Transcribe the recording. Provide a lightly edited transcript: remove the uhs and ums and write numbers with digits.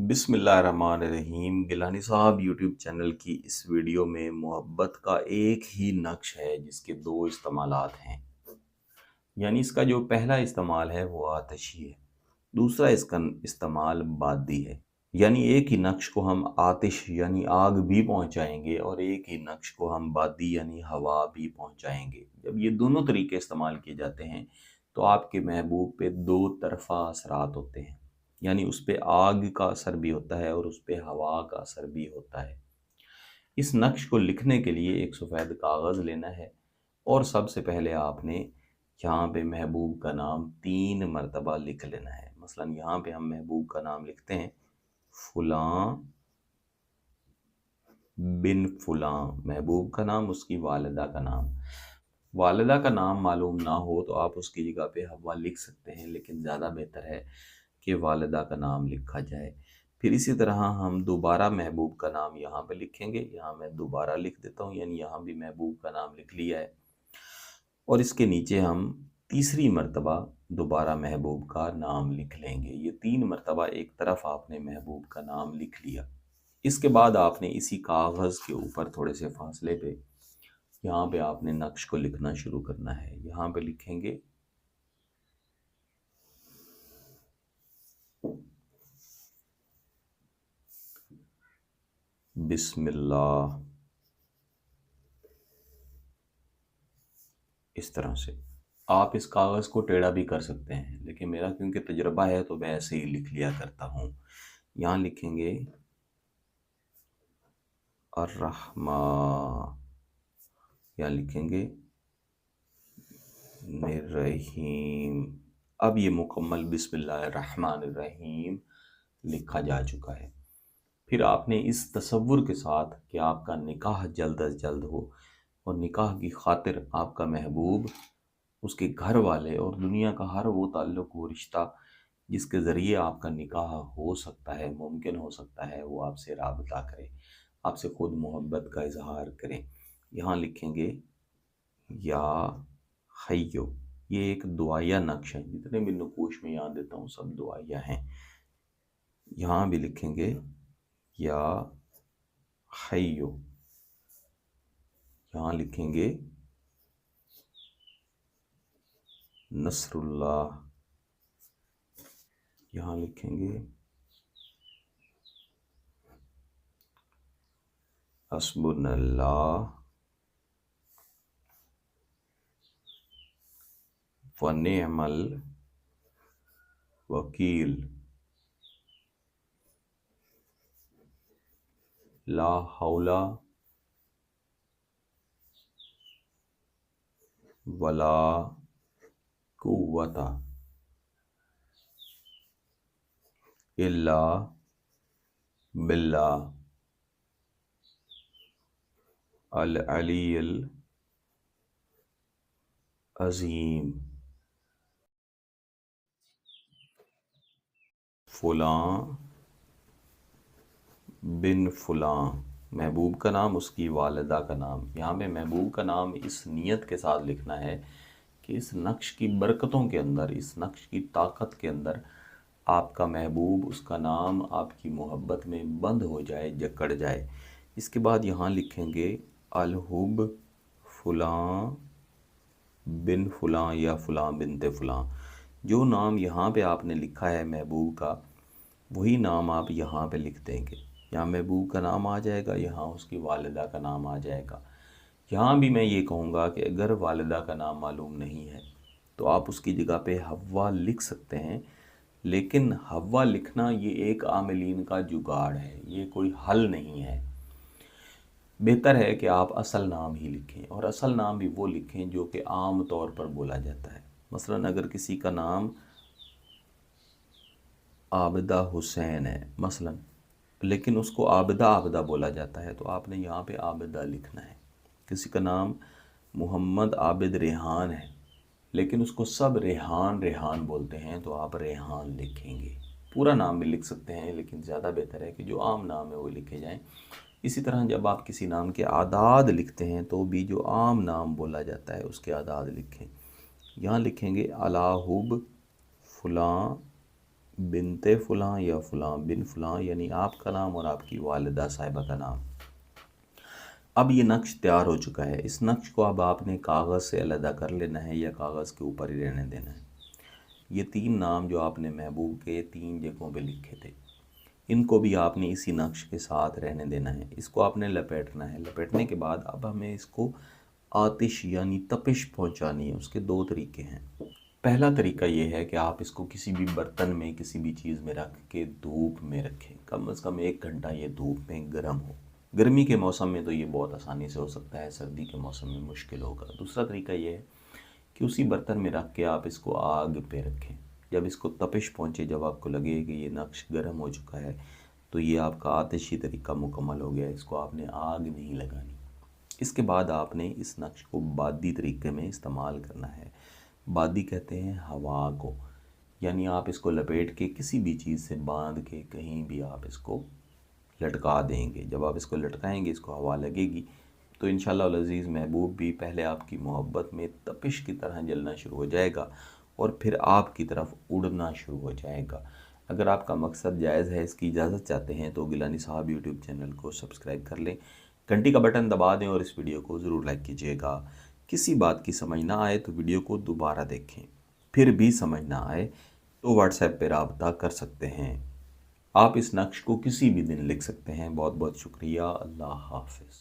बिस्मिल्लाहिर्रहमानिर्रहीम। गिलानी साहब YouTube channel की इस वीडियो में मोहब्बत का एक ही नक्श है जिसके दो इस्तेमालात हैं। यानी इसका जो पहला इस्तेमाल है वो आतिशी है, दूसरा इसका इस्तेमाल बादी है। यानी एक ही नक्श को हम आतिश यानी आग भी पहुंचाएंगे और एक ही नक्श को हम बादी यानी हवा भी पहुंचाएंगे। जब ये दोनों तरीके इस्तेमाल किए जाते हैं तो आपके महबूब पे दो तरफा असरात होते हैं। यानी उस पे आग का असर भी होता है और उस पे हवा का असर भी होता है। इस नक्श को लिखने के लिए एक सफ़ेद कागज़ लेना है और सबसे पहले आपने यहाँ पे महबूब का नाम 3 मरतबा लिख लेना है। मसलन यहाँ पे हम महबूब का नाम लिखते हैं फ़ुलां बिन फ़ुलां। महबूब का नाम, उसकी वालिदा का नाम। वालिदा का नाम मालूम ना हो तो आप उसकी जगह पे हवा लिख सकते हैं, लेकिन ज़्यादा बेहतर है कि वालिदा का नाम लिखा जाए। फिर इसी तरह हम दोबारा महबूब का नाम यहाँ पे लिखेंगे। यहाँ मैं दोबारा लिख देता हूँ, यानी यहाँ भी महबूब का नाम लिख लिया है। और इसके नीचे हम तीसरी मरतबा दोबारा महबूब का नाम लिख लेंगे। ये 3 मरतबा एक तरफ आपने महबूब का नाम लिख लिया। इसके बाद आपने इसी कागज़ के ऊपर थोड़े से फासले पे यहाँ पे आपने नक्श को लिखना शुरू करना है। यहाँ पे लिखेंगे बिस्मिल्लाह। इस तरह से आप इस कागज़ को टेढ़ा भी कर सकते हैं, लेकिन मेरा क्योंकि तजुर्बा है तो मैं ऐसे ही लिख लिया करता हूँ। यहाँ लिखेंगे अर्रहमा, यहाँ लिखेंगे निर्रहीम। अब ये मुकम्मल बिस्मिल्लाहिर्रहमानिर्रहीम लिखा जा चुका है। फिर आपने इस तसव्वुर के साथ कि आपका निकाह जल्द अज जल्द हो और निकाह की खातिर आपका महबूब, उसके घर वाले और दुनिया का हर वो ताल्लुक़, वो रिश्ता जिसके ज़रिए आपका निकाह हो सकता है, मुमकिन हो सकता है, वो आपसे राबता करे, आपसे ख़ुद मोहब्बत का इजहार करें। यहाँ लिखेंगे या हय्यो। ये एक दुआया नक्श है, जितने भी नकूश में यहाँ देता हूँ सब दुआया हैं। यहाँ भी लिखेंगे या हय्यो। यहाँ लिखेंगे नसरुल्लाह। यहाँ लिखेंगे हस्बुनल्लाह व निअमल वकील। ला हौला वला कुव्वता इल्ला बिल्लाह अल अलील अज़ीम। फ़ुलां बिन फ़ुलां, महबूब का नाम, उसकी वालिदा का नाम। यहाँ पे महबूब का नाम इस नीयत के साथ लिखना है कि इस नक्श की बरकतों के अंदर, इस नक्श की ताकत के अंदर आपका महबूब, उसका नाम आपकी मोहब्बत में बंद हो जाए, जकड़ जाए। इसके बाद यहाँ लिखेंगे अलहुब फ़ुलां बिन फ़ुलां या फ़ुलां बिनते फ़ुलां। जो नाम यहाँ पे आपने लिखा है महबूब का, वही नाम आप यहाँ पे लिख देंगे। यहाँ महबूब का नाम आ जाएगा, यहाँ उसकी वालिदा का नाम आ जाएगा। यहाँ भी मैं ये कहूँगा कि अगर वालिदा का नाम मालूम नहीं है तो आप उसकी जगह पे हव्वा लिख सकते हैं, लेकिन हव्वा लिखना ये एक आमिलीन का जुगाड़ है, ये कोई हल नहीं है। बेहतर है कि आप असल नाम ही लिखें, और असल नाम भी वो लिखें जो कि आम तौर पर बोला जाता है। मसलन अगर किसी का नाम आबिदा हुसैन है मसलन, लेकिन उसको आबिदा आबिदा बोला जाता है, तो आपने यहाँ पे आबिदा लिखना है। किसी का नाम मोहम्मद आबिद रेहान है, लेकिन उसको सब रेहान रेहान बोलते हैं, तो आप रेहान लिखेंगे। पूरा नाम भी लिख सकते हैं, लेकिन ज़्यादा बेहतर है कि जो आम नाम है वो लिखे जाएं। इसी तरह जब आप किसी नाम के आदाद लिखते हैं तो भी जो आम नाम बोला जाता है उसके आदाद लिखें। यहाँ लिखेंगे अलाहुब फ़ुलां बिनते फ़लाँ या फ़लाँ बिन फ़लाँ, यानी आपका नाम और आपकी वालिदा साहिबा का नाम। अब ये नक्श तैयार हो चुका है। इस नक्श को अब आपने कागज़ से अलहदा कर लेना है या कागज़ के ऊपर ही रहने देना है। ये 3 नाम जो आपने महबूब के 3 जगहों पे लिखे थे, इनको भी आपने इसी नक्श के साथ रहने देना है। इसको आपने लपेटना है। लपेटने के बाद अब हमें इसको आतिश यानी तपिश पहुंचानी है। उसके 2 तरीके हैं। पहला तरीका ये है कि आप इसको किसी भी बर्तन में, किसी भी चीज़ में रख के धूप में रखें। कम से कम 1 घंटा ये धूप में गर्म हो। गर्मी के मौसम में तो ये बहुत आसानी से हो सकता है, सर्दी के मौसम में मुश्किल होगा। दूसरा तरीका ये है कि उसी बर्तन में रख के आप इसको आग पे रखें। जब इसको तपिश पहुँचे, जब आपको लगे कि ये नक्श गर्म हो चुका है, तो ये आपका आतिशी तरीका मुकम्मल हो गया है। इसको आपने आग नहीं लगानी। इसके बाद आपने इस नक्श को बादी तरीके में इस्तेमाल करना है। बादी कहते हैं हवा को, यानी आप इसको लपेट के किसी भी चीज़ से बांध के कहीं भी आप इसको लटका देंगे। जब आप इसको लटकाएंगे, इसको हवा लगेगी, तो इंशाअल्लाह अज़ीज़ महबूब भी पहले आपकी मोहब्बत में तपिश की तरह जलना शुरू हो जाएगा और फिर आपकी तरफ उड़ना शुरू हो जाएगा। अगर आपका मकसद जायज़ है, इसकी इजाज़त चाहते हैं, तो गिलानी साहब यूट्यूब चैनल को सब्सक्राइब कर लें, घंटी का बटन दबा दें और इस वीडियो को ज़रूर लाइक कीजिएगा। किसी बात की समझ ना आए तो वीडियो को दोबारा देखें। फिर भी समझ ना आए तो व्हाट्सएप पर रब्ता कर सकते हैं। आप इस नक्श को किसी भी दिन लिख सकते हैं। बहुत बहुत शुक्रिया। अल्लाह हाफ़िज़।